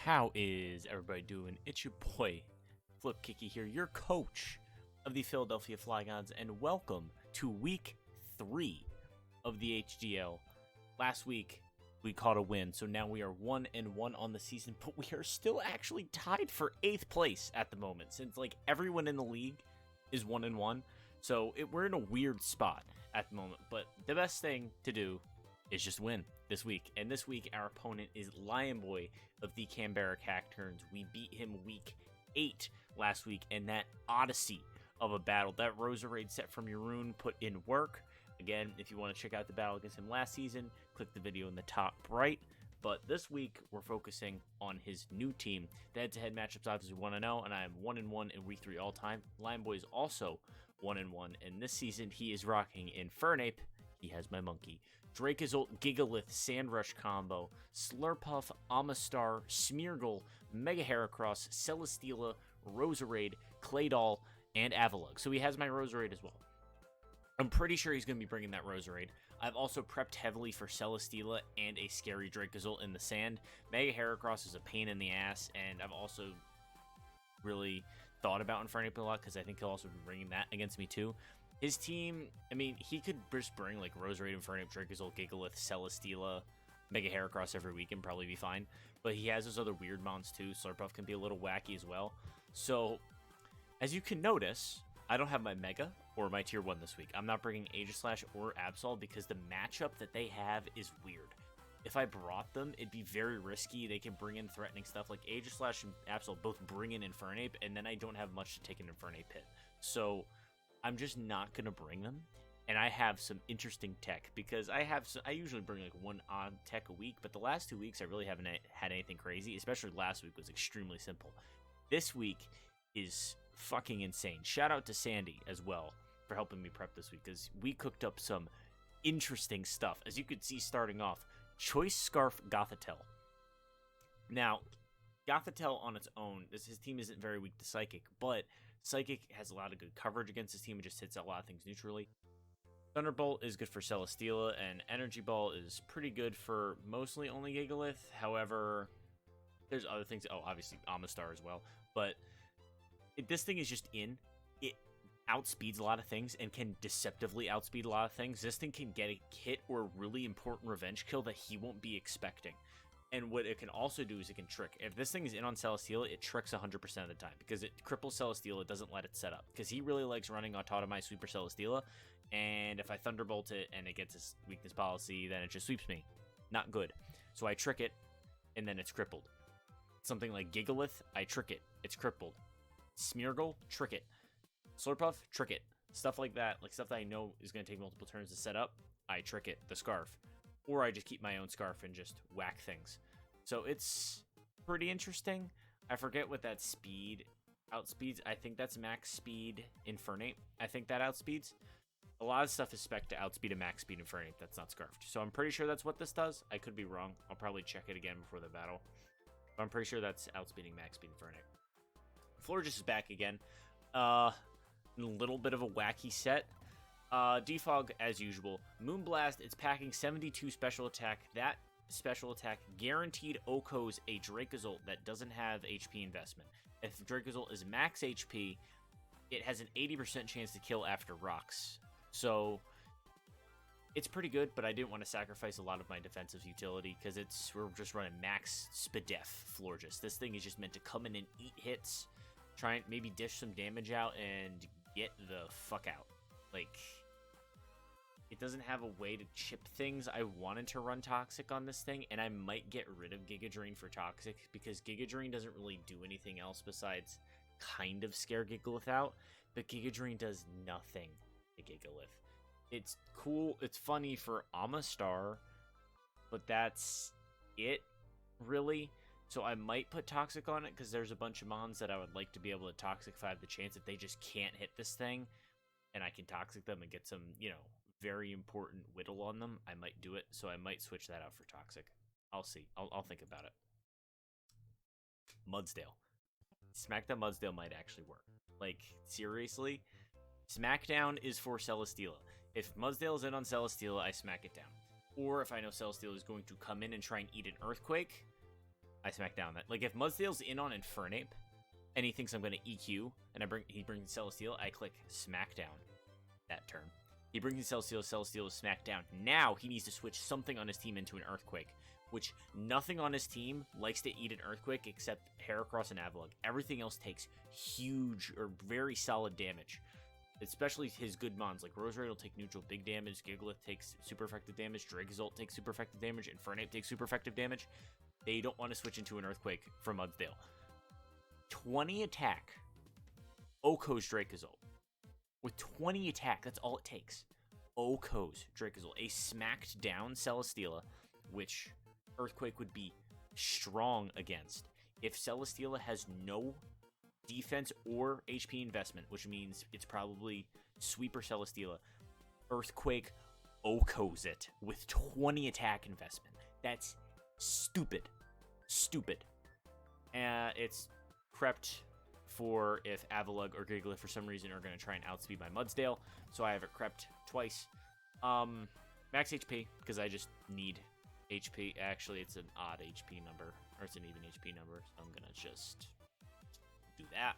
How is everybody doing? It's your boy, Flip Kicky here, your coach of the Philadelphia Flygons, and welcome to week 3 of the HDL. Last week, we caught a win, so now we are 1-1 on the season, but we are still actually tied for 8th place at the moment, since like everyone in the league is 1-1, so we're in a weird spot at the moment, but the best thing to do is just win this week. And this week, our opponent is Lion Boy of the Canberra Cacturnes. We beat him week 8 last week, and that odyssey of a battle, that Roserade set from Yaroon put in work. Again, if you want to check out the battle against him last season, click the video in the top right. But this week, we're focusing on his new team. The head-to-head matchups obviously 1-0, and I am 1-1 in week 3 all time. Lion Boy is also 1-1, and this season, he is rocking Infernape. He has my monkey. Dracozolt, Gigalith, Sandrush combo, Slurpuff, Amistar, Smeargle, Mega Heracross, Celesteela, Roserade, Claydol, and Avalugg. So he has my Roserade as well. I'm pretty sure he's going to be bringing that Roserade. I've also prepped heavily for Celesteela and a scary Dracozolt in the sand. Mega Heracross is a pain in the ass, and I've also really thought about Infernape a lot because I think he'll also be bringing that against me too. His team, I mean, he could just bring like Roserade, Infernape, Dracozolt, Gigalith, Celesteela, Mega Heracross every week and probably be fine. But he has those other weird mons too. Slurpuff can be a little wacky as well. So, as you can notice, I don't have my Mega or my Tier 1 this week. I'm not bringing Aegislash or Absol because the matchup that they have is weird. If I brought them, it'd be very risky. They can bring in threatening stuff like Aegislash and Absol both bring in Infernape, and then I don't have much to take an Infernape hit. So I'm just not going to bring them, and I have some interesting tech, because I usually bring like one odd tech a week, but the last 2 weeks I really haven't had anything crazy, especially last week was extremely simple. This week is fucking insane. Shout out to Sandy as well for helping me prep this week, because we cooked up some interesting stuff. As you could see starting off, Choice Scarf Gothitelle. Now, Gothitelle on its own, his team isn't very weak to Psychic, but Psychic has a lot of good coverage against his team. It just hits a lot of things neutrally. Thunderbolt is good for Celesteela, and Energy Ball is pretty good for mostly only Gigalith. However, there's other things. Oh, obviously Amistar as well. But this thing is just in. It outspeeds a lot of things and can deceptively outspeed a lot of things. This thing can get a hit or a really important revenge kill that he won't be expecting. And what it can also do is it can trick. If this thing is in on Celesteela, it tricks 100% of the time because it cripples Celesteela. It doesn't let it set up because he really likes running Autotomize Sweeper Celesteela. And if I Thunderbolt it and it gets his weakness policy, then it just sweeps me. Not good. So I trick it, and then it's crippled. Something like Gigalith, I trick it. It's crippled. Smeargle, trick it. Slurpuff, trick it. Stuff like that, like stuff that I know is going to take multiple turns to set up, I trick it. The Scarf. Or I just keep my own Scarf and just whack things. So it's pretty interesting. I forget what that speed outspeeds. I think that's max speed Infernape. I think that outspeeds. A lot of stuff is spec to outspeed a max speed Infernape that's not Scarfed. So I'm pretty sure that's what this does. I could be wrong. I'll probably check it again before the battle. But I'm pretty sure that's outspeeding max speed Infernape. Florges is back again. A little bit of a wacky set. Defog, as usual. Moonblast, it's packing 72 special attack. That special attack guaranteed OHKOs a Dracozolt that doesn't have HP investment. If Dracozolt is max HP, it has an 80% chance to kill after rocks. So, it's pretty good, but I didn't want to sacrifice a lot of my defensive utility because we're just running max Spadef Florges. This thing is just meant to come in and eat hits, try and maybe dish some damage out, and get the fuck out. Like, it doesn't have a way to chip things. I wanted to run Toxic on this thing, and I might get rid of Giga Drain for Toxic, because Giga Drain doesn't really do anything else besides kind of scare Gigalith out, but Giga Drain does nothing to Gigalith. It's cool, it's funny for Amistar, but that's it, really. So I might put Toxic on it, because there's a bunch of mons that I would like to be able to Toxic if I have the chance that they just can't hit this thing, and I can Toxic them and get some, very important whittle on them. I might do it, so I might switch that out for Toxic. I'll see. I'll think about it. Mudsdale. Smackdown Mudsdale might actually work. Like, seriously? Smackdown is for Celesteela. If Mudsdale is in on Celesteela, I smack it down. Or if I know Celesteela is going to come in and try and eat an Earthquake, I smack down that. Like, if Mudsdale's in on Infernape, and he thinks I'm going to EQ, and he brings Celesteela, I click smack down that turn. He brings in Celesteela is smacked down. Now he needs to switch something on his team into an Earthquake, which nothing on his team likes to eat an Earthquake except Heracross and Avalugg. Everything else takes huge or very solid damage. Especially his good mons, like Roserade will take neutral big damage, Gigalith takes super effective damage, Dracozolt takes super effective damage, Infernape takes super effective damage. They don't want to switch into an Earthquake from Mudsdale. 20 attack, Oko's Dracozolt. With 20 attack, that's all it takes. Oko's Dracozolt, a smacked down Celesteela, which Earthquake would be strong against. If Celesteela has no defense or HP investment, which means it's probably Sweeper Celesteela, Earthquake Oko's it with 20 attack investment. That's stupid. Stupid. It's prepped for if Avalugg or Gigalith for some reason are going to try and outspeed my Mudsdale, so I have it prepped twice. Max HP, because I just need HP. Actually, it's an odd HP number, or it's an even HP number, so I'm going to just do that.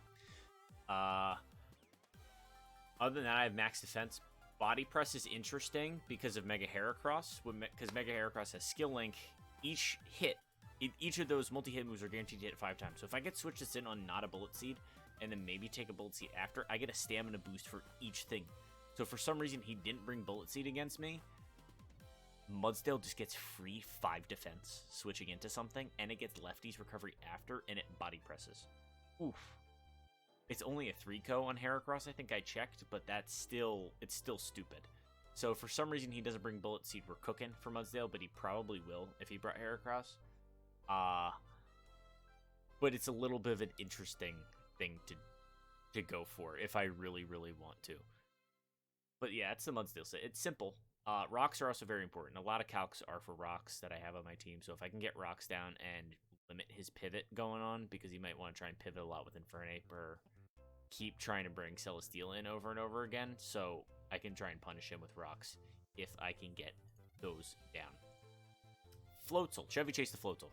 Other than that, I have max defense. Body Press is interesting because of Mega Heracross. Because Mega Heracross has Skill Link. Each of those multi-hit moves are guaranteed to hit 5 times. So if I get switch this in on not a Bullet Seed, and then maybe take a Bullet Seed after, I get a stamina boost for each thing. So if for some reason he didn't bring Bullet Seed against me, Mudsdale just gets free 5 defense switching into something, and it gets Lefty's recovery after, and it body presses. Oof. It's only a 3-co on Heracross, I think I checked, but it's still stupid. So if for some reason he doesn't bring Bullet Seed, we're cooking for Mudsdale, but he probably will if he brought Heracross. But it's a little bit of an interesting thing to go for if I really, really want to. But yeah, it's the Mudsdale set. It's simple. Rocks are also very important. A lot of calcs are for rocks that I have on my team. So if I can get rocks down and limit his pivot going on, because he might want to try and pivot a lot with Infernape or keep trying to bring Celesteela in over and over again. So I can try and punish him with rocks if I can get those down. Floatzel. Chevy Chase the Floatzel.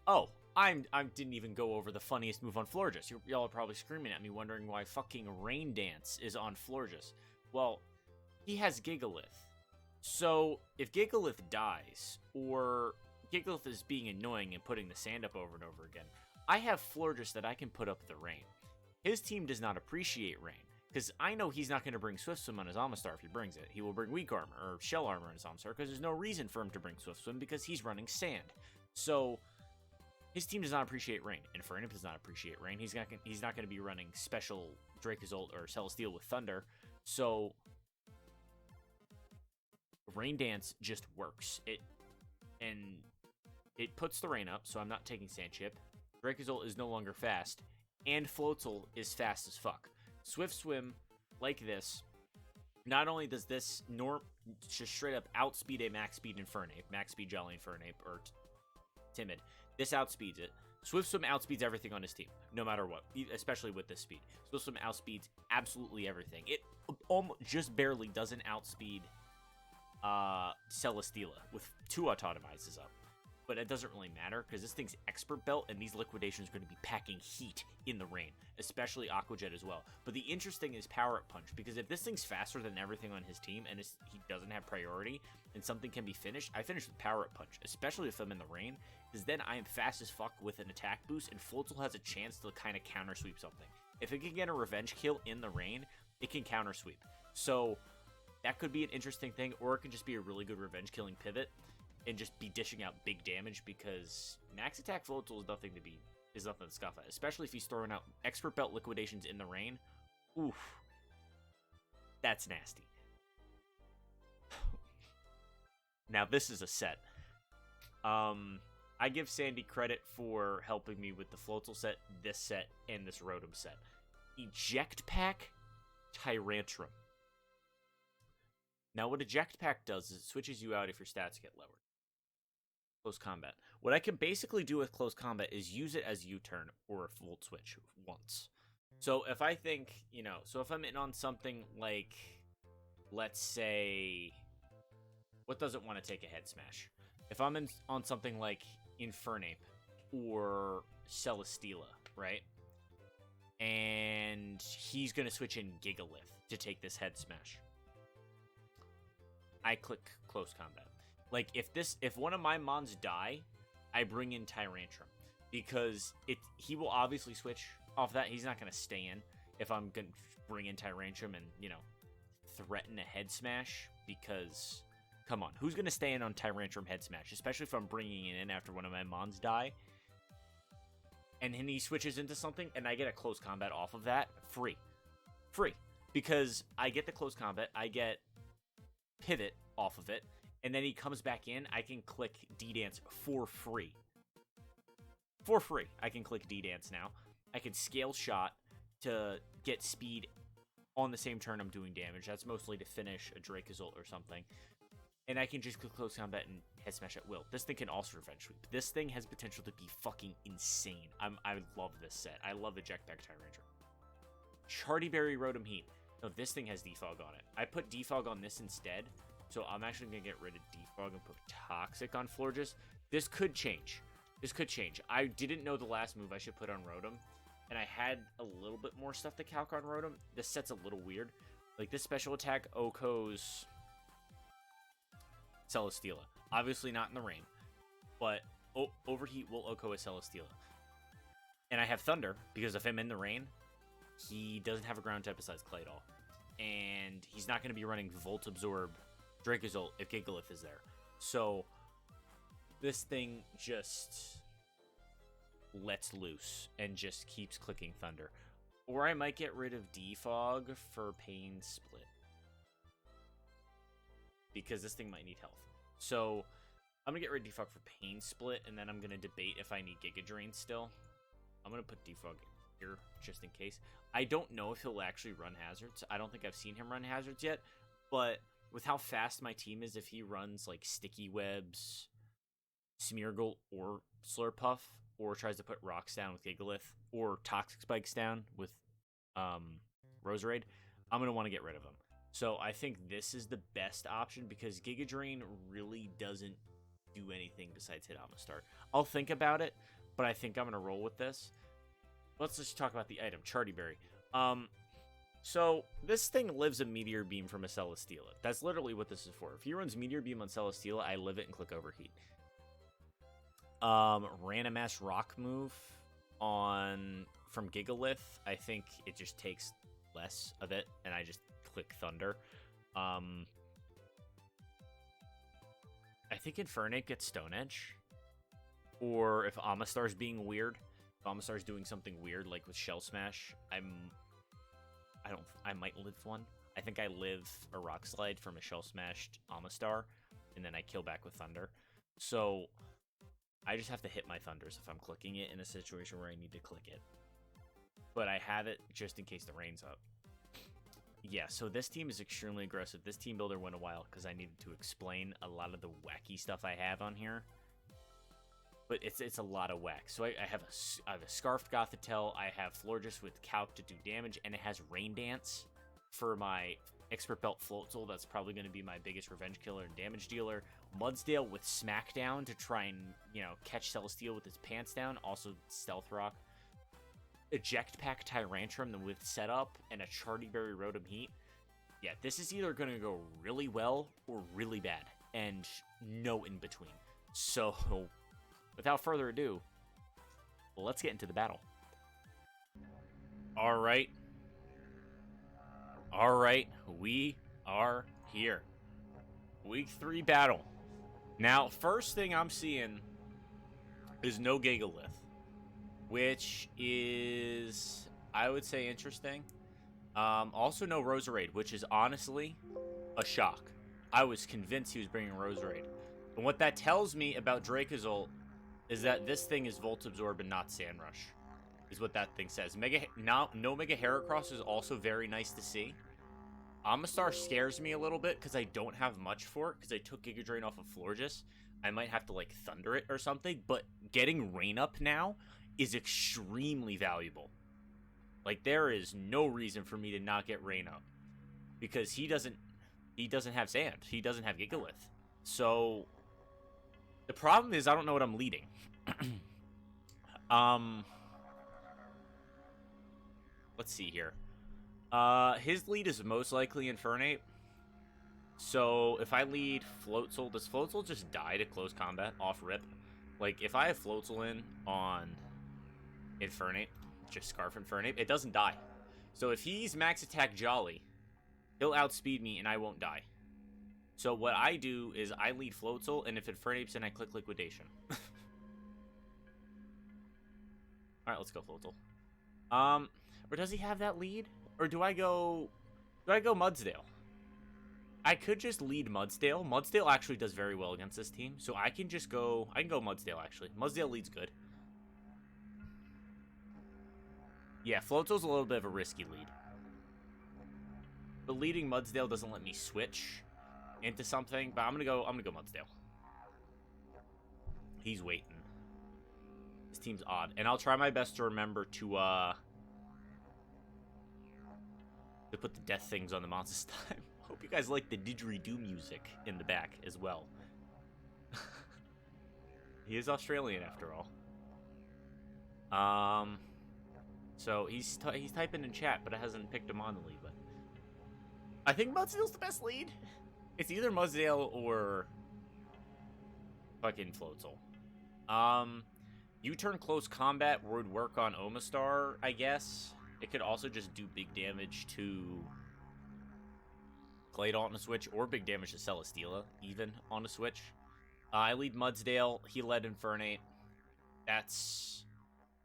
Oh, I didn't even go over the funniest move on Florges. Y'all are probably screaming at me wondering why fucking Rain Dance is on Florges. Well, he has Gigalith. So if Gigalith dies, or Gigalith is being annoying and putting the sand up over and over again, I have Florges that I can put up the rain. His team does not appreciate rain, because I know he's not going to bring Swift Swim on his Amistar if he brings it. He will bring Weak Armor, or Shell Armor on his Amistar, because there's no reason for him to bring Swift Swim, because he's running sand. So his team does not appreciate rain. Infernape does not appreciate rain. He's not going to be running special Dracozolt or Celesteela with Thunder. So Rain Dance just works. It puts the rain up, so I'm not taking Sand Chip. Dracozolt is no longer fast, and Floatzel is fast as fuck. Swift Swim, like this, not only does this just straight up outspeed a max speed Infernape, max speed Jolly Infernape, or Timid, this outspeeds it. Swift Swim outspeeds everything on his team, no matter what, especially with this speed. Swift Swim outspeeds absolutely everything. It almost just barely doesn't outspeed Celesteela with 2 Autotomizes up. But it doesn't really matter, because this thing's Expert Belt, and these liquidations are going to be packing heat in the rain, especially Aqua Jet as well. But the interesting is Power Up Punch, because if this thing's faster than everything on his team, and he doesn't have priority, and something can be finished, I finish with Power Up Punch, especially if I'm in the rain, because then I am fast as fuck with an attack boost, and Floatzel has a chance to kind of counter sweep something. If it can get a revenge kill in the rain, it can counter sweep. So that could be an interesting thing, or it could just be a really good revenge killing pivot and just be dishing out big damage, because max attack Floatzel is nothing to scoff at, especially if he's throwing out Expert Belt liquidations in the rain. Oof. That's nasty. Now this is a set. I give Sandy credit for helping me with the Floatzel set, this set, and this Rotom set. Eject Pack Tyrantrum. Now what Eject Pack does is it switches you out if your stats get lowered. Close combat. What I can basically do with close combat is use it as U-turn or a Volt Switch once. So if I think, so if I'm in on something like, let's say, what doesn't want to take a head smash? If I'm on something like Infernape, or Celesteela, right? And he's going to switch in Gigalith to take this head smash. I click close combat. Like, if one of my mons die, I bring in Tyrantrum. Because he will obviously switch off that. He's not going to stay in if I'm going to bring in Tyrantrum and, you know, threaten a head smash. Because, come on, who's going to stay in on Tyrantrum head smash? Especially if I'm bringing it in after one of my mons die. And then he switches into something, and I get a close combat off of that. Free. Because I get the close combat, I get pivot off of it, and then he comes back in, I can click D-Dance for free. For free, I can click D-Dance now. I can scale shot to get speed on the same turn I'm doing damage. That's mostly to finish a Dracozolt or something. And I can just click close combat and head smash at will. This thing can also revenge sweep. This thing has potential to be fucking insane. I love this set. I love Eject Back Tyrantrum. Chartyberry Rotom Heat. No, this thing has Defog on it. I put Defog on this instead. So I'm actually going to get rid of Defog and put Toxic on Florges. This could change. I didn't know the last move I should put on Rotom. And I had a little bit more stuff to calc on Rotom. This set's a little weird. Like, this special attack OHKO's Celesteela. Obviously not in the rain. But Overheat will OHKO a Celesteela. And I have Thunder, because if I'm in the rain, he doesn't have a ground type besides Claydol. And he's not going to be running Volt Absorb Dracozolt if Gigalith is there. So this thing just lets loose and just keeps clicking Thunder. Or I might get rid of Defog for Pain Split. Because this thing might need health. So I'm going to get rid of Defog for Pain Split, and then I'm going to debate if I need Giga Drain still. I'm going to put Defog here, just in case. I don't know if he'll actually run hazards. I don't think I've seen him run hazards yet, but with how fast my team is, if he runs like Sticky Webs, Smeargle, or Slurpuff, or tries to put Rocks down with Gigalith, or Toxic Spikes down with Roserade, I'm going to want to get rid of him. So I think this is the best option because Giga Drain really doesn't do anything besides hit Amistar. I'll think about it, but I think I'm going to roll with this. Let's just talk about the item, Chartyberry. So this thing lives a Meteor Beam from a Celesteela. That's literally what this is for. If he runs Meteor Beam on Celesteela, I live it and click Overheat. Random ass Rock move from Gigalith. I think it just takes less of it, and I just click Thunder. I think Infernape gets Stone Edge. Or if Amistar's being weird, if Amistar's doing something weird, like with Shell Smash, I might live one. I think I live a Rock Slide from a Shell Smashed Amistar, and then I kill back with Thunder. So I just have to hit my Thunders if I'm clicking it in a situation where I need to click it. But I have it just in case the rain's up. Yeah, so this team is extremely aggressive. This team builder went a while because I needed to explain a lot of the wacky stuff I have on here. But it's a lot of whack. So I have a Scarfed Gothitelle, I have Florges with Calc to do damage, and it has Rain Dance for my Expert Belt Floatzel. That's probably going to be my biggest revenge killer and damage dealer. Mudsdale with Smackdown to try and, catch Celesteela with his pants down. Also Stealth Rock. Eject Pack Tyrantrum with Setup and a Chartyberry Rotom Heat. Yeah, this is either going to go really well or really bad. And no in between. So without further ado, let's get into the battle. All right, we are here. Week 3 battle. Now, first thing I'm seeing is no Gigalith, which is, I would say, interesting. Also no Roserade, which is honestly a shock. I was convinced he was bringing Roserade. And what that tells me about Dracozolt is that this thing is Volt Absorb and not Sand Rush, is what that thing says. No Mega Heracross is also very nice to see. Amistar scares me a little bit because I don't have much for it because I took Giga Drain off of Florges. I might have to, Thunder it or something, but getting Rain Up now is extremely valuable. There is no reason for me to not get Rain Up because he doesn't have Sand. He doesn't have Gigalith. So the problem is I don't know what I'm leading. Let's see here. His lead is most likely Infernape. So if I lead Floatzel, does Floatzel just die to close combat off rip? Like, if I have Floatzel in on Infernape, just Scarf Infernape, it doesn't die. So if he's max attack Jolly, he'll outspeed me and I won't die. So what I do is I lead Floatzel, and if Infernape's in, I click Liquidation. Alright, let's go Floatzel. Or does he have that lead? Or do I go Mudsdale? I could just lead Mudsdale. Mudsdale actually does very well against this team, so I can go Mudsdale, actually. Mudsdale leads good. Yeah, Floatzel's a little bit of a risky lead. But leading Mudsdale doesn't let me switch into something, but I'm gonna go Mudsdale. He's waiting. This team's odd. And I'll try my best to remember to put the death things on the monsters time. Hope you guys like the didgeridoo music in the back as well. He is Australian after all. So he's typing in chat, but it hasn't picked him on the lead. But I think Mudsdale's the best lead. It's either Mudsdale or fucking Floatzel. U-turn close combat would work on Omastar, I guess. It could also just do big damage to Claydol on a switch, or big damage to Celesteela, even on a switch. I lead Mudsdale. He led Infernape. That's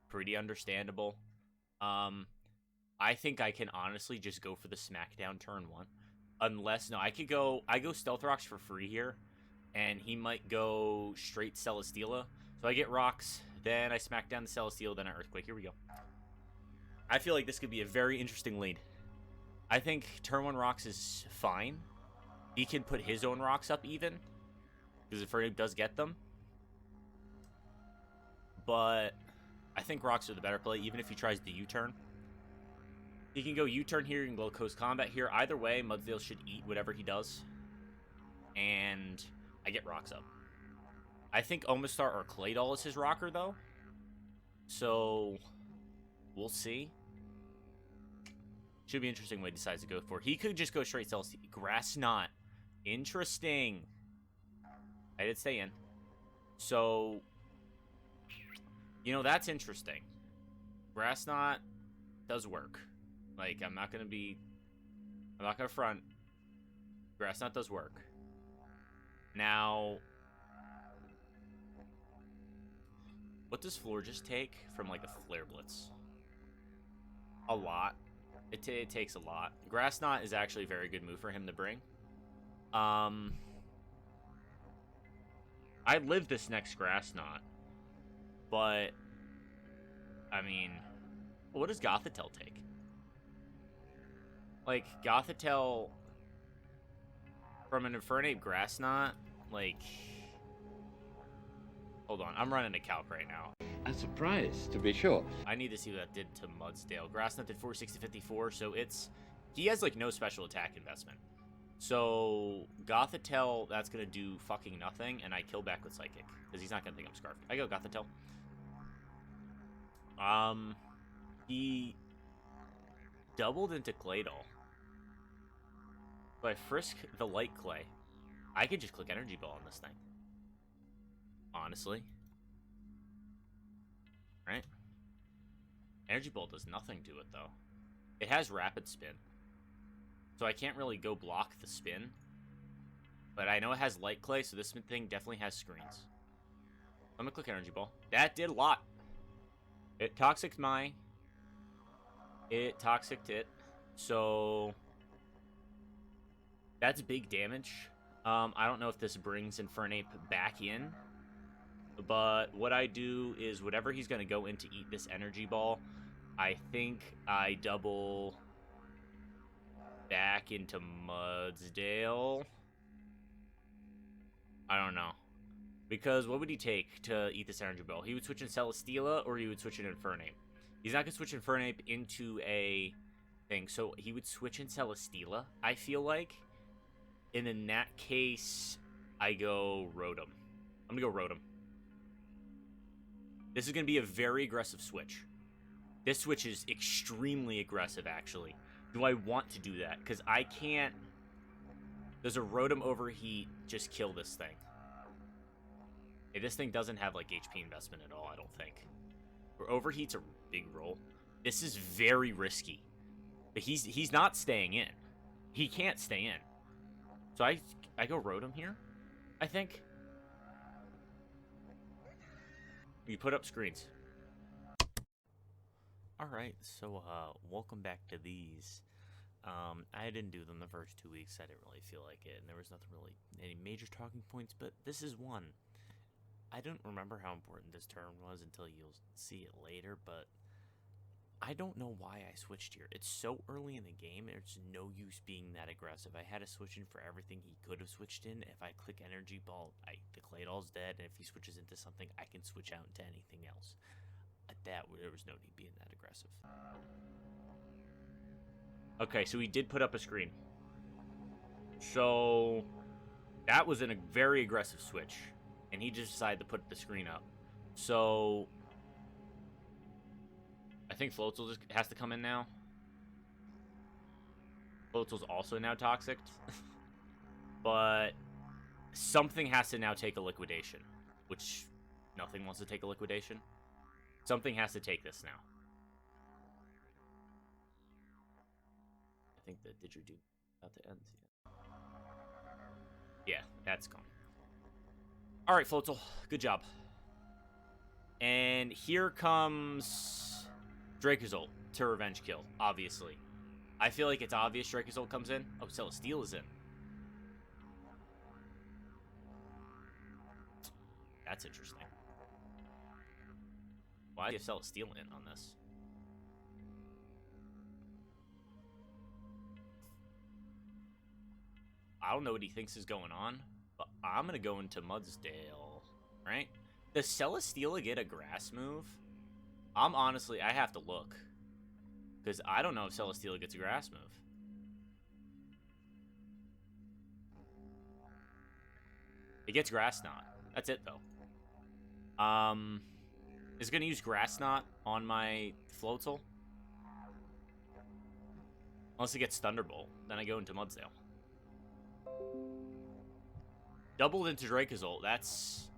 pretty understandable. I think I can honestly just go for the Smackdown turn 1. Unless, no, I go Stealth Rocks for free here, and he might go straight Celesteela. So I get Rocks, then I smack down the Celesteela, then I Earthquake. Here we go. I feel like this could be a very interesting lead. I think turn 1 Rocks is fine. He can put his own Rocks up even, because Infernape does get them. But I think Rocks are the better play, even if he tries the U-turn. He can go U-turn here, he can go close combat here. Either way, Mudsdale should eat whatever he does. And I get Rocks up. I think Omastar or Claydol is his rocker, though. So we'll see. Should be interesting what he decides to go for. He could just go straight Celesteela. Grass Knot. Interesting. I did stay in. So, you know, that's interesting. Grass Knot does work. Like, I'm not going to front. Grass Knot does work. Now, what does Floor just take from, like, a Flare Blitz? A lot. It takes a lot. Grass Knot is actually a very good move for him to bring. I live this next Grass Knot. But, I mean, what does Gothitelle take? Like, Gothitelle from an Infernape Grass Knot, like, hold on, I'm running a calc right now. A surprise, to be sure. I need to see what that did to Mudsdale. Grass Knot did 460, 54, so he has, like, no special attack investment. So, Gothitelle, that's going to do fucking nothing, and I kill back with Psychic, because he's not going to think I'm Scarfed. I go Gothitelle. He doubled into Claydol. So I frisk the Light Clay. I could just click Energy Ball on this thing. Honestly. Right? Energy Ball does nothing to it, though. It has Rapid Spin. So I can't really go block the spin. But I know it has Light Clay, so this thing definitely has screens. I'm gonna click Energy Ball. That did a lot. It Toxic'd my... It Toxic'd it. So... That's big damage. I don't know if this brings Infernape back in. But what I do is whatever he's going to go in to eat this Energy Ball, I think I double back into Mudsdale. I don't know. Because what would he take to eat this Energy Ball? He would switch in Celesteela or he would switch in Infernape. He's not going to switch Infernape into a thing. So he would switch in Celesteela, I feel like. And in that case, I go Rotom. I'm going to go Rotom. This is going to be a very aggressive switch. This switch is extremely aggressive, actually. Do I want to do that? Because I can't... Does a Rotom overheat just kill this thing? Hey, this thing doesn't have, like, HP investment at all, I don't think. Or overheat's a big roll. This is very risky. But he's not staying in. He can't stay in. So I go Rotom here, I think. You put up screens. Alright, so welcome back to these. I didn't do them the first 2 weeks. I didn't really feel like it, and there was nothing really, any major talking points, but this is one. I don't remember how important this turn was until you'll see it later, but I don't know why I switched here. It's so early in the game, there's no use being that aggressive. I had to switch in for everything he could have switched in. If I click Energy Ball, the Claydol's dead, and if he switches into something, I can switch out into anything else. At that, there was no need being that aggressive. Okay, so he did put up a screen. So that was a very aggressive switch, and he just decided to put the screen up. So I think Floatzel just has to come in now. Floatzel's also now toxic. But something has to now take a liquidation, which nothing wants to take a liquidation. Something has to take this now. I think the didgeridoo about to end. Yeah, that's gone. All right, Floatzel, good job. And here comes Dracozolt to revenge kill, obviously. I feel like it's obvious Dracozolt comes in. Oh, Celesteela is in. That's interesting. Why do you have Celesteela in on this? I don't know what he thinks is going on, but I'm going to go into Mudsdale, right? Does Celesteela get a grass move? Honestly, I have to look. Because I don't know if Celesteela gets a grass move. It gets Grass Knot. That's it, though. Is it going to use Grass Knot on my Floatzel? Unless it gets Thunderbolt. Then I go into Mudsdale. Doubled into Dracozolt. That's...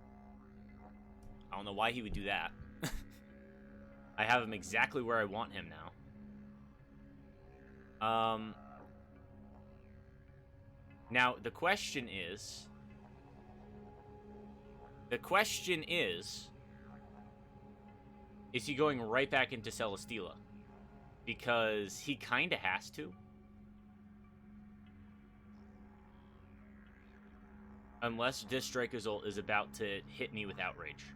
I don't know why he would do that. I have him exactly where I want him now. Now, the question is... Is he going right back into Celesteela? Because he kind of has to. Unless this Dracozolt is about to hit me with Outrage.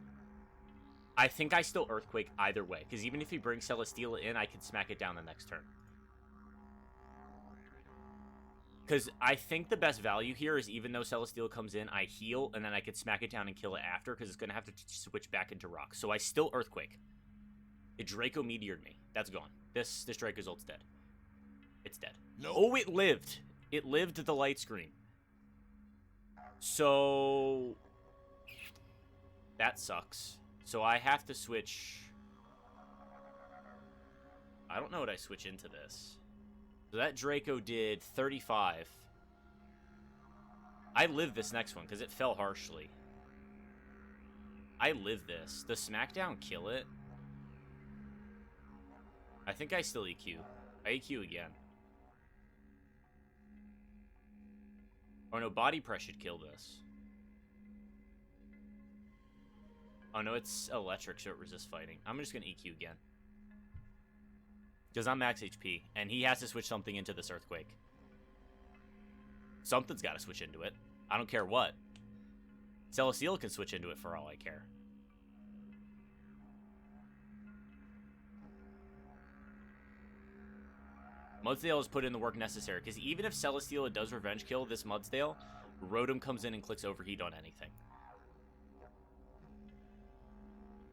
I think I still Earthquake either way. Because even if he brings Celesteela in, I can smack it down the next turn. Because I think the best value here is even though Celesteela comes in, I heal, and then I can smack it down and kill it after, because it's going to have to switch back into Rock. So I still Earthquake. It Draco Meteored me. That's gone. This Dracozolt's dead. It's dead. No. Oh, it lived. It lived the light screen. So that sucks. So I have to switch. I don't know what I switch into this. So that Draco did 35. I live this next one because it fell harshly. I live this. Does Smackdown kill it? I think I still EQ. I EQ again. Oh no, Body Press should kill this. Oh no, it's electric, so it resists fighting. I'm just gonna EQ again. Because I'm max HP, and he has to switch something into this Earthquake. Something's gotta switch into it. I don't care what. Celesteela can switch into it for all I care. Mudsdale has put in the work necessary, because even if Celesteela does revenge kill this Mudsdale, Rotom comes in and clicks Overheat on anything.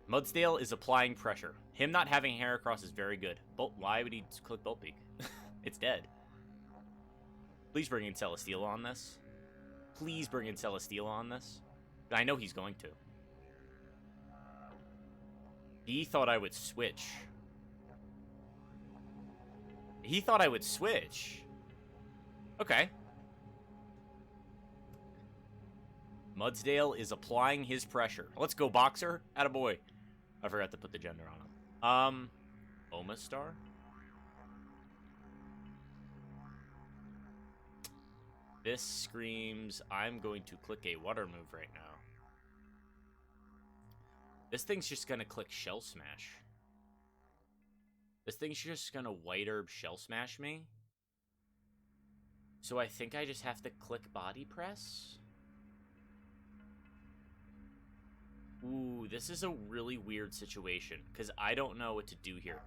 Mudsdale is applying pressure. Him not having Heracross is very good. Why would he click Bolt Beak? It's dead. Please bring in Celesteela on this. Please bring in Celesteela on this. I know he's going to. He thought I would switch. He thought I would switch. Okay. Mudsdale is applying his pressure. Let's go, Boxer. Attaboy. I forgot to put the gender on him. Omastar? This screams, I'm going to click a water move right now. This thing's just gonna click Shell Smash. This thing's just gonna White Herb Shell Smash me. So I think I just have to click Body Press. Ooh, this is a really weird situation, because I don't know what to do here.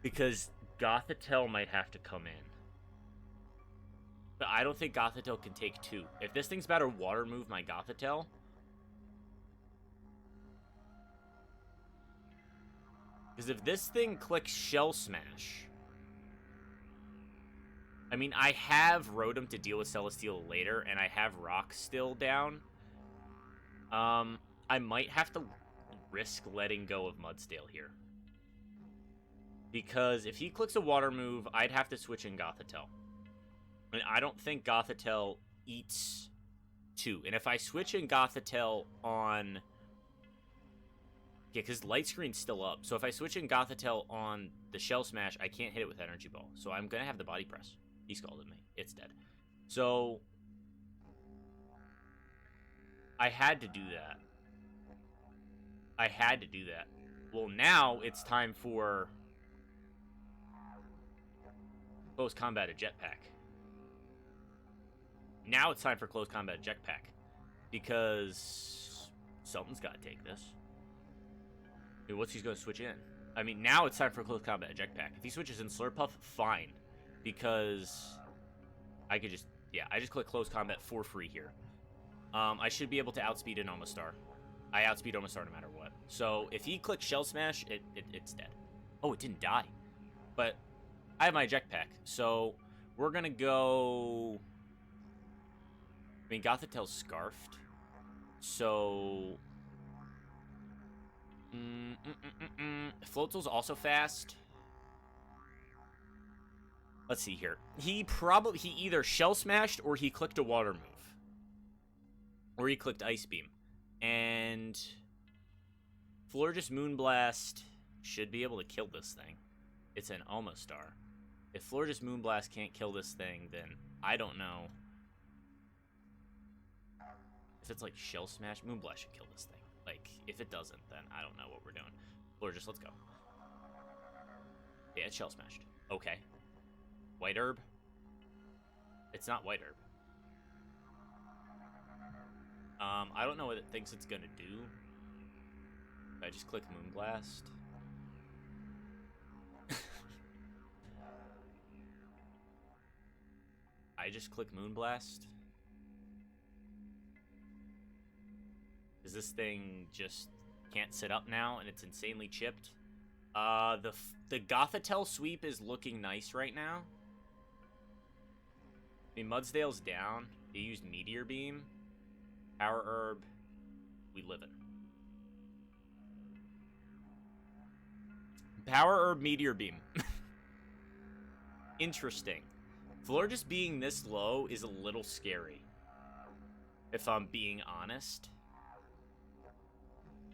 Because Gothitelle might have to come in. But I don't think Gothitelle can take 2. If this thing's about to water move my Gothitelle... Because if this thing clicks Shell Smash... I mean, I have Rotom to deal with Celesteela later, and I have Rock still down. I might have to risk letting go of Mudsdale here. Because if he clicks a water move, I'd have to switch in Gothitelle. I mean, I don't think Gothitelle eats 2. And if I switch in Gothitelle on... Yeah, because Light Screen's still up. So if I switch in Gothitelle on the Shell Smash, I can't hit it with Energy Ball. So I'm going to have the Body Press. He scalded me. It's dead. So... I had to do that. I had to do that. Well, now it's time for... Close Combat a Jetpack. Now it's time for Close Combat Jetpack. Because... something's got to take this. I mean, what's he's going to switch in? I mean, now it's time for Close Combat Jetpack. If he switches in Slurpuff, fine. Because... I could just... Yeah, I just click Close Combat for free here. I should be able to outspeed an Omastar. I outspeed Omastar no matter what. So, if he clicks Shell Smash, it's dead. Oh, it didn't die. But, I have my Jetpack. So, we're going to go... I mean, Gothitelle's Scarfed. So... Floatzel's also fast. Let's see here. He either Shell Smashed or he clicked a Water Move. Or he clicked Ice Beam. And... Florges Moonblast should be able to kill this thing. It's an Omastar. If Florges Moonblast can't kill this thing, then I don't know. If it's like Shell Smash, Moonblast should kill this thing. Like, if it doesn't, then I don't know what we're doing. Florges, let's go. Yeah, it's Shell Smashed. Okay. White Herb? It's not White Herb. I don't know what it thinks it's gonna do. If I just click Moonblast. I just click Moonblast. Is this thing just can't sit up now and it's insanely chipped? The Gothitelle sweep is looking nice right now. I mean, Mudsdale's down. He used Meteor Beam. Power Herb. We live it. Power Herb, Meteor Beam. Interesting. Florges being this low is a little scary. If I'm being honest.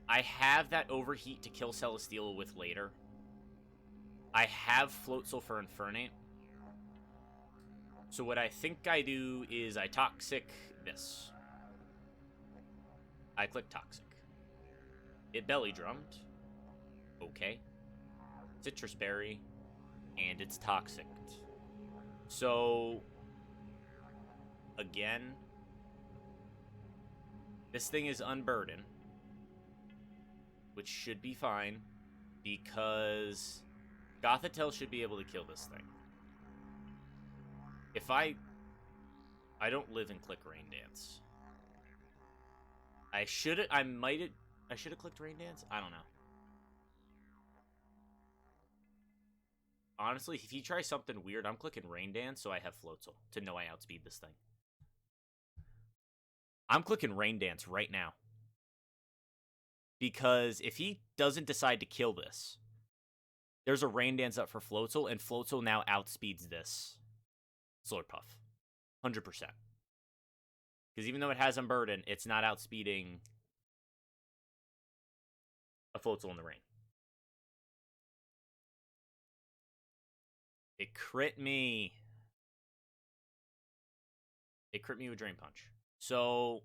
I have that Overheat to kill Celesteela with later. I have Floatzel for Infernape. So what I think I do is I Toxic this. I click Toxic. It Belly Drummed. Okay. Citrus Berry. And it's Toxic. So... Again... This thing is Unburden. Which should be fine. Because... Gothitelle should be able to kill this thing. If I don't live and click Rain Dance. I should have clicked Rain Dance? I don't know. Honestly, if he tries something weird, I'm clicking Rain Dance so I have Floatzel to know I outspeed this thing. I'm clicking Rain Dance right now. Because if he doesn't decide to kill this, there's a Rain Dance up for Floatzel, and Floatzel now outspeeds this Slurpuff. 100%. Because even though it has Unburden, it's not outspeeding a Floatzel in the rain. It crit me. It crit me with Drain Punch. So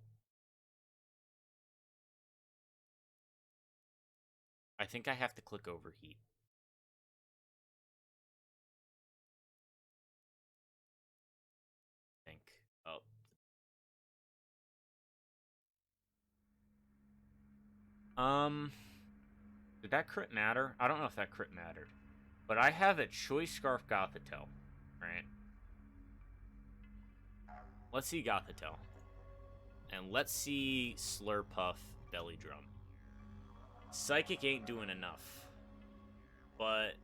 I think I have to click Overheat. I think. Oh. Did that crit matter? I don't know if that crit mattered. But I have a Choice Scarf Gothitelle, right? Let's see Gothitelle. And let's see Slurpuff Belly Drum. Psychic ain't doing enough. But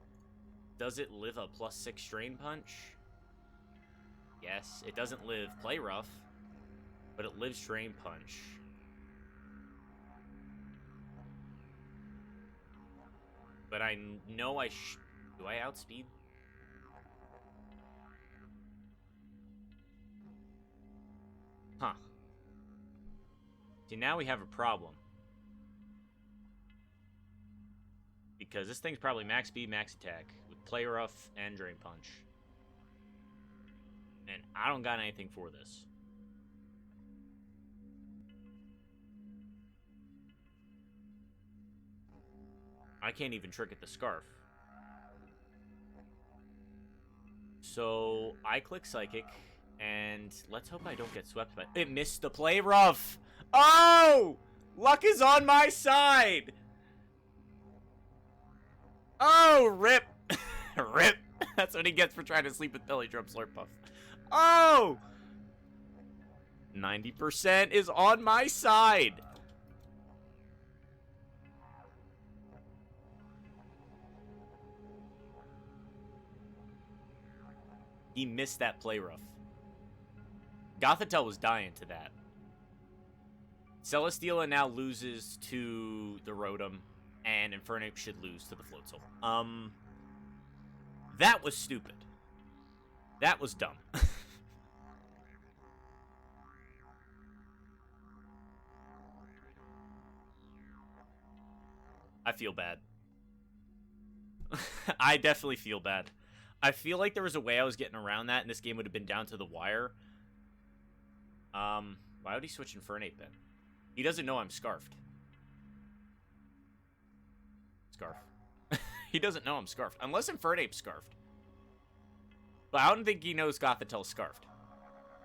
does it live a +6 Drain Punch? Yes. It doesn't live Play Rough, but it lives Drain Punch. But I know do I outspeed? Huh. See, now we have a problem. Because this thing's probably max speed, max attack, with Play Rough and Drain Punch. And I don't got anything for this. I can't even trick at the Scarf. So I click Psychic, and let's hope I don't get swept by it. Missed the Play Rough. Oh! Luck is on my side. Oh, rip. Rip. That's what he gets for trying to sleep with Belly Drum Slurpuff. Oh! 90% is on my side. He missed that Play Rough. Gothitelle was dying to that. Celesteela now loses to the Rotom, and Infernape should lose to the Floatzel. That was stupid. That was dumb. I feel bad. I definitely feel bad. I feel like there was a way I was getting around that, and this game would have been down to the wire. Why would he switch Infernape then? He doesn't know I'm Scarfed. Scarf. He doesn't know I'm Scarfed. Unless Infernape's Scarfed. But I don't think he knows Gothitelle's Scarfed.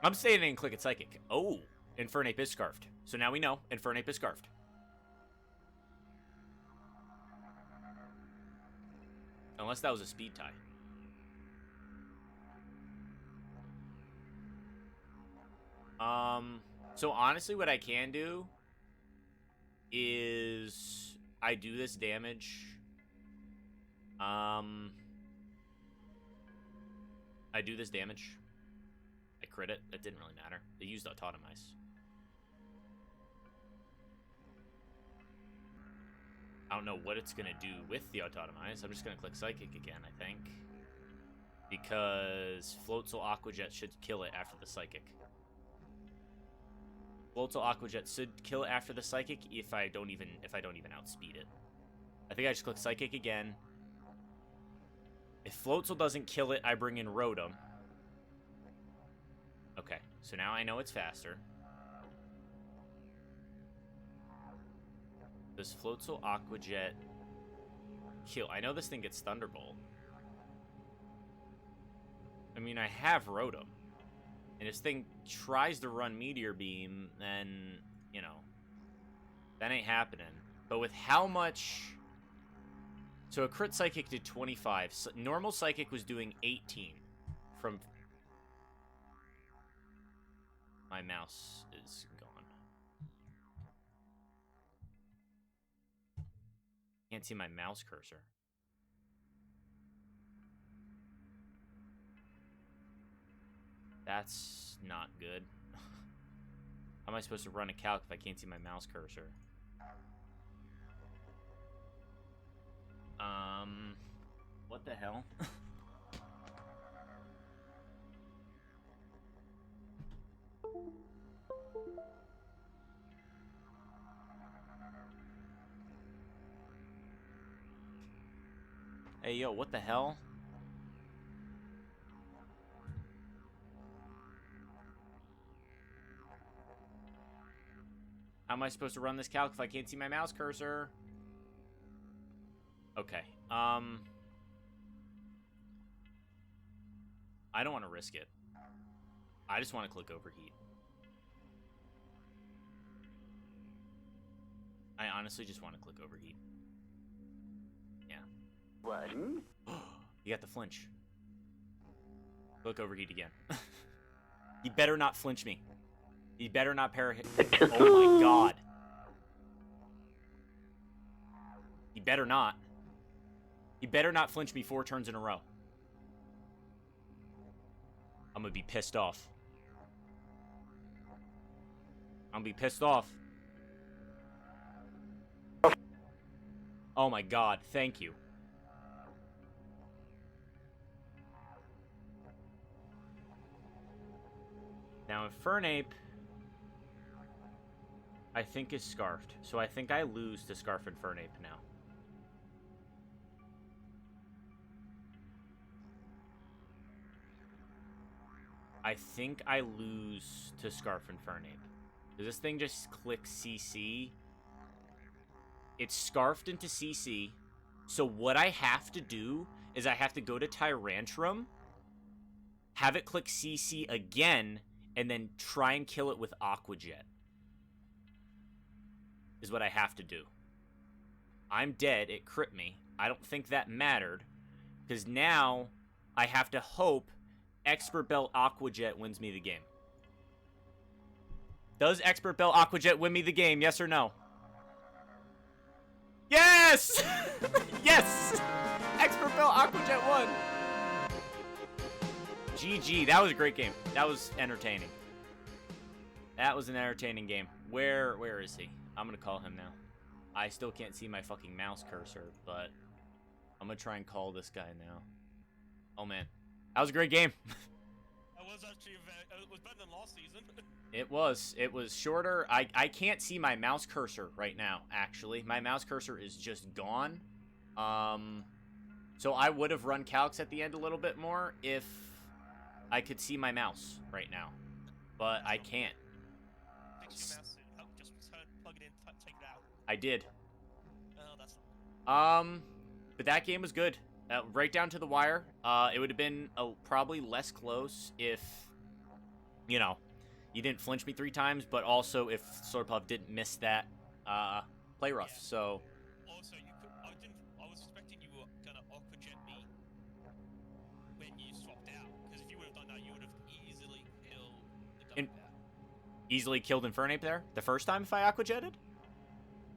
I'm staying in Click It Psychic. Oh, Infernape is Scarfed. So now we know Infernape is Scarfed. Unless that was a speed tie. So honestly, what I can do is I do this damage. I do this damage. I crit it. It didn't really matter. They used Autotomize. I don't know what it's going to do with the Autotomize. I'm just going to click Psychic again, I think. Because Floatzel Aqua Jet should kill it after the Psychic. Floatzel Aqua Jet should kill it after the Psychic if I don't even outspeed it. I think I just click Psychic again. If Floatzel doesn't kill it, I bring in Rotom. Okay, so now I know it's faster. Does Floatzel Aqua Jet kill? I know this thing gets Thunderbolt. I mean, I have Rotom. And if this thing tries to run Meteor Beam, then, you know, that ain't happening. But with how much... So a crit Psychic did 25. So normal Psychic was doing 18 from... My mouse is gone. Can't see my mouse cursor. That's not good. How am I supposed to run a calc if I can't see my mouse cursor? What the hell? Hey, yo, what the hell? How am I supposed to run this calc if I can't see my mouse cursor? Okay, I don't want to risk it. I just want to click overheat. I honestly just want to click overheat. Yeah. One. You got the flinch. Click overheat again. You better not flinch me. You better not parahit. Oh my god. You better not. You better not flinch me 4 turns in a row. I'm gonna be pissed off. I'm gonna be pissed off. Oh my god, thank you. Now, Infernape, I think, is Scarfed. So I think I lose to Scarf Infernape now. I think I lose to Scarf Infernape. Does this thing just click CC? It's scarfed into CC. So what I have to do is I have to go to Tyrantrum, have it click CC again, and then try and kill it with Aqua Jet. Is what I have to do. I'm dead. It crit me. I don't think that mattered. Because now I have to hope Expert Belt Aqua Jet wins me the game. Does Expert Belt Aqua Jet win me the game? Yes or no? Yes! Yes! Expert Belt Aqua Jet won. GG. That was a great game. That was entertaining. That was an entertaining game. Where is he? I'm going to call him now. I still can't see my fucking mouse cursor, but I'm going to try and call this guy now. Oh, man. That was a great game. That was actually it was better than last season. It was. It was shorter. I can't see my mouse cursor right now, actually. My mouse cursor is just gone. So I would have run calcs at the end a little bit more if I could see my mouse right now. But I can't. Fix your mouse and just plug it in, take it out. I did. Oh, that's not... But that game was good. Right down to the wire. It would have been probably less close if, you know, you didn't flinch me 3 times, but also if Slurpuff didn't miss that play rough. Yeah. So Also, you could. I was suspecting you were gonna Aqua Jet me when you swapped out, because if you would have done that, you would have easily killed the double pair. easily killed Infernape there the first time if I Aqua Jetted.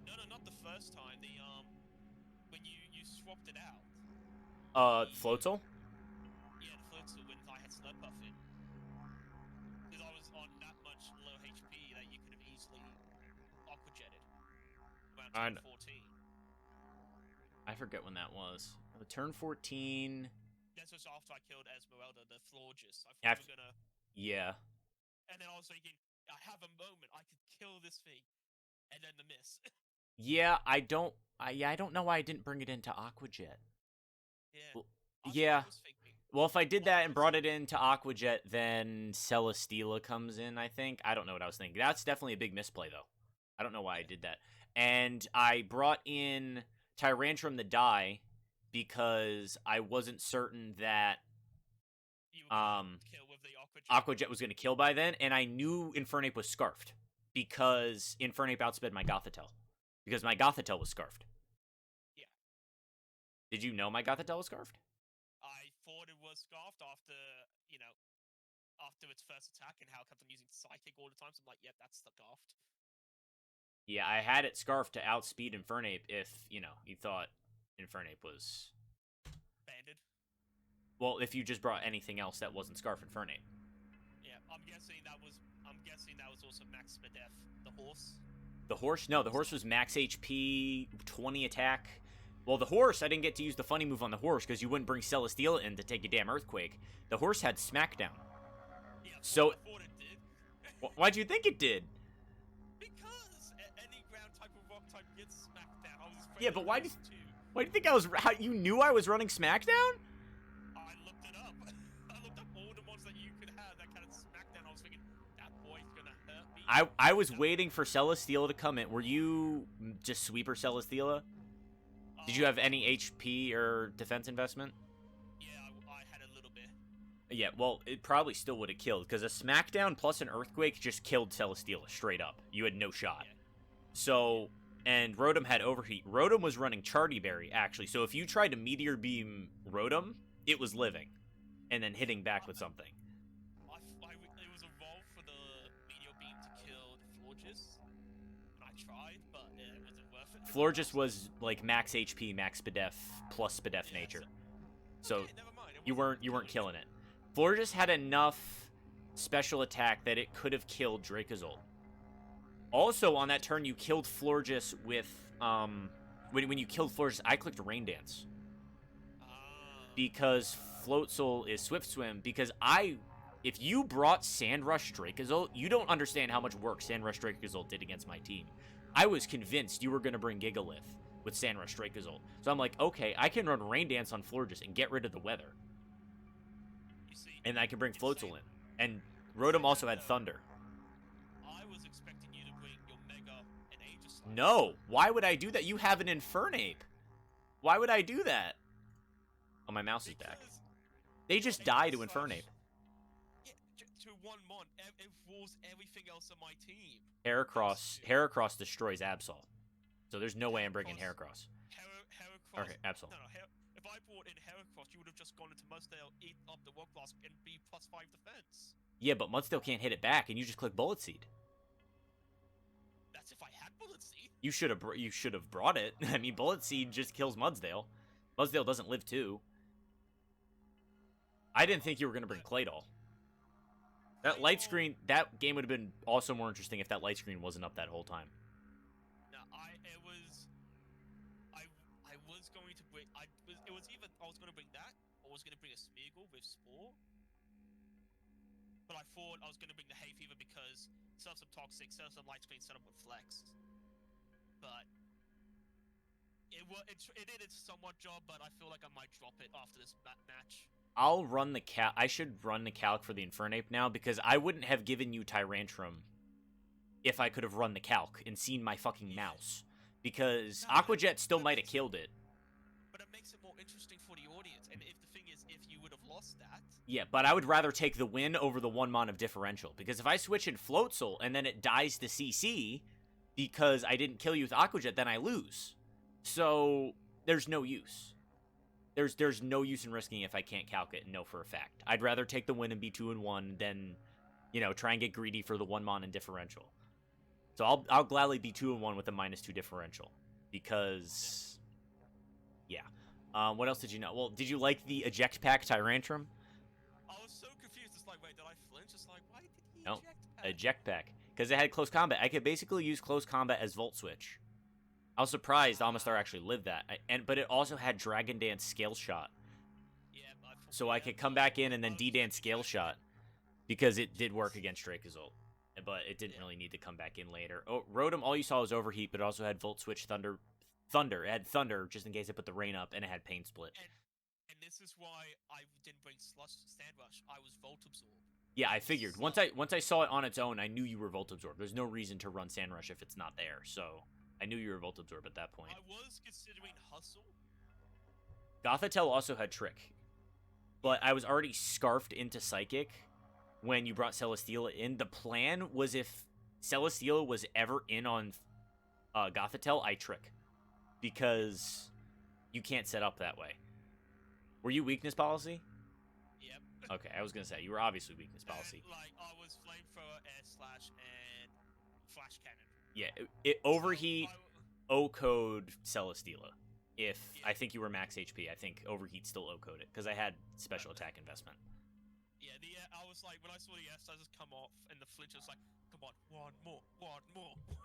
No, not the first time. The when you swapped it out. Floatzel. Yeah, the Floatzel when I had Slurpuff in. Because I was on that much low HP that you could have easily Aqua Jetted. Around turn 14. I forget when that was. Turn 14. This was after I killed Esmeralda, the Florges. I thought we were gonna... Yeah. And then I was thinking, I have a moment, I could kill this thing. And then the miss. Yeah, I don't know why I didn't bring it into Aqua Jet. Yeah. Well, I yeah. was thinking, Well, if I did that and brought it into Aqua Jet, then Celesteela comes in, I think. I don't know what I was thinking. That's definitely a big misplay, though. I don't know why I did that. And I brought in Tyrantrum the die because I wasn't certain that you were gonna kill with the Aqua Jet. Aqua Jet was going to kill by then, and I knew Infernape was scarfed because Infernape outsped my Gothitelle. Because my Gothitelle was scarfed. Yeah. Did you know my Gothitelle was scarfed? I thought it was scarfed after, you know, after its first attack and how it kept on using Psychic all the time. So I'm like, yep, that's scarfed. Yeah, I had it scarfed to outspeed Infernape if, you know, you thought Infernape was... Banded. Well, if you just brought anything else that wasn't Scarf Infernape. Yeah, I'm guessing that was also Max Medef, the horse. The horse? No, the horse was max HP, 20 attack, Well, the horse, I didn't get to use the funny move on the horse because you wouldn't bring Celesteela in to take a damn Earthquake. The horse had Smackdown. Yeah, So, I thought it did. why'd you think it did? Because any ground type of rock type gets smacked down. I was afraid Yeah, but why too. do you think I was... you knew I was running Smackdown? I looked it up. I looked up all the ones that you could have that kind of smackdown. I was thinking, that boy's gonna hurt me. I was waiting for Celesteela to come in. Were you just sweeper Celesteela? Did you have any HP or defense investment? Yeah, I had a little bit. Yeah, well, it probably still would have killed, because a Smackdown plus an Earthquake just killed Celesteela straight up. You had no shot. Yeah. So, and Rotom had Overheat. Rotom was running Charty Berry, actually. So if you tried to Meteor Beam Rotom, it was living, and then hitting back with something. It was evolved for the Meteor Beam to kill the Florges. I tried, but it wasn't worth it. Florges was like max HP, max Spadef, plus Spadef nature. So okay, never mind. you weren't killing it. Florges had enough special attack that it could have killed Dracozolt. Also, on that turn, you killed Florges with when you killed Florges, I clicked Rain Dance because Floatzel is Swift Swim. Because if you brought Sandrush Dracozolt, you don't understand how much work Sandrush Dracozolt did against my team. I was convinced you were going to bring Gigalith with Sandrush Dracozolt. So I'm like, okay, I can run Rain Dance on Florges and get rid of the weather. And I can bring Floatzel in. And Rotom also had Thunder. I was expecting you to bring your Mega and Aegislash. No! Why would I do that? You have an Infernape. Why would I do that? Oh, my mouse is back. They just die to Infernape. Yeah, to one mon, it rules everything else on my team. Heracross destroys Absol. So there's no way I'm bringing Heracross. Heracross. Okay, Absol. No, if I brought in Heracross, you would have just gone into Mudsdale, eat up the Rock Blast, and be +5 defense. Yeah, but Mudsdale can't hit it back, and you just click Bullet Seed. That's if I had Bullet Seed. You should have brought it. I mean, Bullet Seed just kills Mudsdale. Mudsdale doesn't live too. I didn't think you were gonna bring Claydol. That light screen, that game would have been also more interesting if that light screen wasn't up that whole time. No, I was going to bring. It was either I was going to bring that, or I was going to bring a Smeargle with Spore. But I thought I was going to bring the Hay Fever because set up some Toxic, set up some Light Screen, set up with Flex. But it did its somewhat job, but I feel like I might drop it after this match. I'll run the I should run the calc for the Infernape now, because I wouldn't have given you Tyrantrum if I could have run the calc and seen my fucking mouse. Because Aquajet still might have killed it. But it makes it more interesting for the audience. And if the thing is, if you would have lost that... Yeah, but I would rather take the win over the 1 mon of differential. Because if I switch in Floatzel and then it dies to CC because I didn't kill you with Aquajet, then I lose. So there's no use. There's no use in risking if I can't calc it and know for a fact. I'd rather take the win and be 2-1 than, you know, try and get greedy for the 1 mon and differential. So I'll gladly be 2-1 with a -2 differential, because, yeah. What else did you know? Well, did you like the eject pack Tyrantrum? I was so confused. It's like, wait, did I flinch? It's like, why did he No, eject pack? eject pack, because it had close combat. I could basically use close combat as Volt Switch. I was surprised Amistar actually lived that, but it also had Dragon Dance Scale Shot, Yeah, so I could come back in and then D-Dance Scale Shot, because it did work against Dracozolt. But it didn't really need to come back in later. Oh, Rotom, all you saw was Overheat, but it also had Volt Switch Thunder. It had Thunder, just in case it put the rain up, and it had Pain Split. And this is why I didn't bring Sand Rush. I was Volt Absorb. Yeah, I figured. Once I saw it on its own, I knew you were Volt Absorb. There's no reason to run Sand Rush if it's not there, so I knew you were Volt Absorb at that point. I was considering Hustle. Gothitelle also had Trick, but I was already scarfed into Psychic when you brought Celesteela in. The plan was if Celesteela was ever in on Gothitelle, I Trick, because you can't set up that way. Were you Weakness Policy? Yep. Okay, I was going to say, you were obviously Weakness Policy. And, like, I was Flamethrower, Air Slash, and Flash Cannon. Yeah, it Overheat, O-Code Celesteela. If I think you were max HP, I think Overheat still O-Code it, because I had special attack investment. Yeah, I was like, when I saw the S, I just come off, and the flinch was like, come on, one more.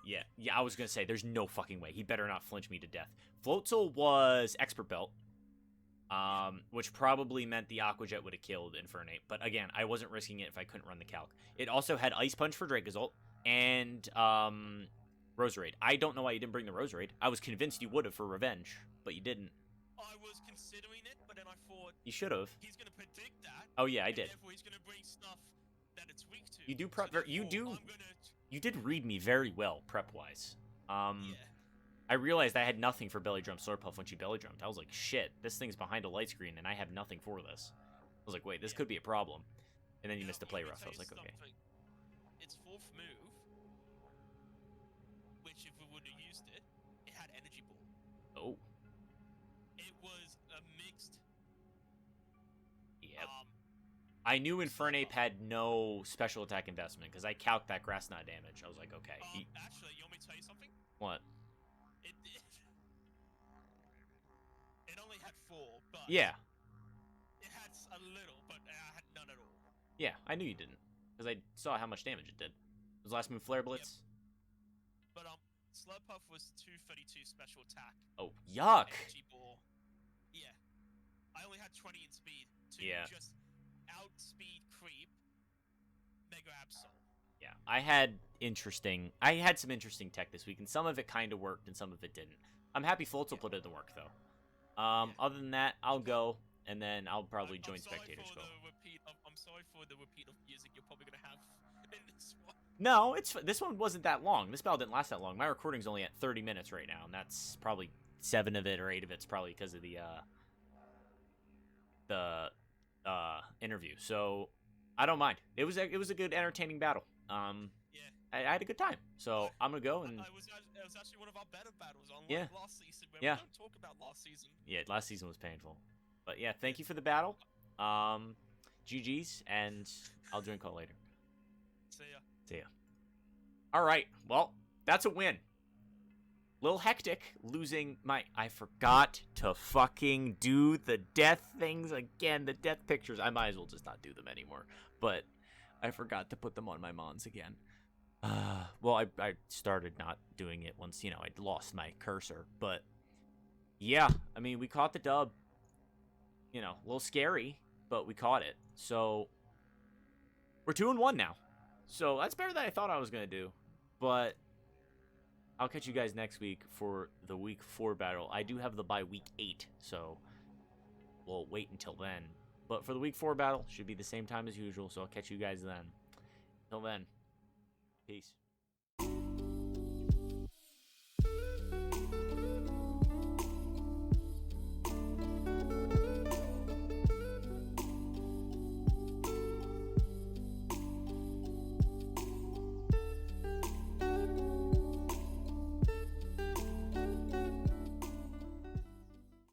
Yeah, I was gonna say, there's no fucking way. He better not flinch me to death. Floatzel was expert belt, which probably meant the Aqua Jet would have killed Infernape. But again, I wasn't risking it if I couldn't run the calc. It also had Ice Punch for Dracozolt and Roserade. I don't know why you didn't bring the Roserade. I was convinced you would have for revenge, but you didn't. I was considering it, but then I thought You should have. he's gonna predict that. Oh yeah, I did. Therefore, he's gonna bring stuff that it's weak to. You do So prep. You therefore, do. I'm gonna. You did read me very well prep wise. Yeah. I realized I had nothing for Belly Drum Slurpuff when she Belly Drummed. I was like, shit, this thing's behind a light screen and I have nothing for this. I was like, wait, this could be a problem. And then you missed the play rough. I was like, okay. Its fourth move, which if we would have used it, it had Energy Ball. Oh. It was a mixed. Yep. I knew Infernape had no special attack investment because I calced that Grass Knot damage. I was like, okay. Actually, you want me to tell you something? What? It only had 4, but Yeah. It had a little, but I had none at all. Yeah, I knew you didn't because I saw how much damage it did. Was last move Flare Blitz? Yep. But Slurpuff was 232 special attack. Oh, yuck! Energy Ball. Yeah. I only had 20 in speed to just outspeed creep Mega Absol. Yeah, I had some interesting tech this week, and some of it kind of worked, and some of it didn't. I'm happy Floatzel put in the work, though. Other than that, I'll go, and then I'll probably join Spectator's Go. I'm sorry for the repeat of music you're probably going to have in this one. No, this one wasn't that long. This battle didn't last that long. My recording's only at 30 minutes right now, and that's probably 7 of it or 8 of it's probably because of the interview. So I don't mind. It was a good, entertaining battle. I had a good time. So I'm gonna go and. It was actually one of our better battles on last season. We don't talk about last season. Yeah, last season was painful. But yeah, thank you for the battle. GG's, and I'll join call later. See ya. All right. Well, that's a win. Little hectic losing my. I forgot to fucking do the death things again. The death pictures. I might as well just not do them anymore. But I forgot to put them on my mons again. Well, I started not doing it once, I'd lost my cursor. But, yeah, I mean, we caught the dub. A little scary, but we caught it. So, we're 2-1 now. So, that's better than I thought I was going to do. But, I'll catch you guys next week for the Week 4 battle. I do have the bye Week 8, so we'll wait until then. But for the Week 4 battle, should be the same time as usual, so I'll catch you guys then. Until then. Peace.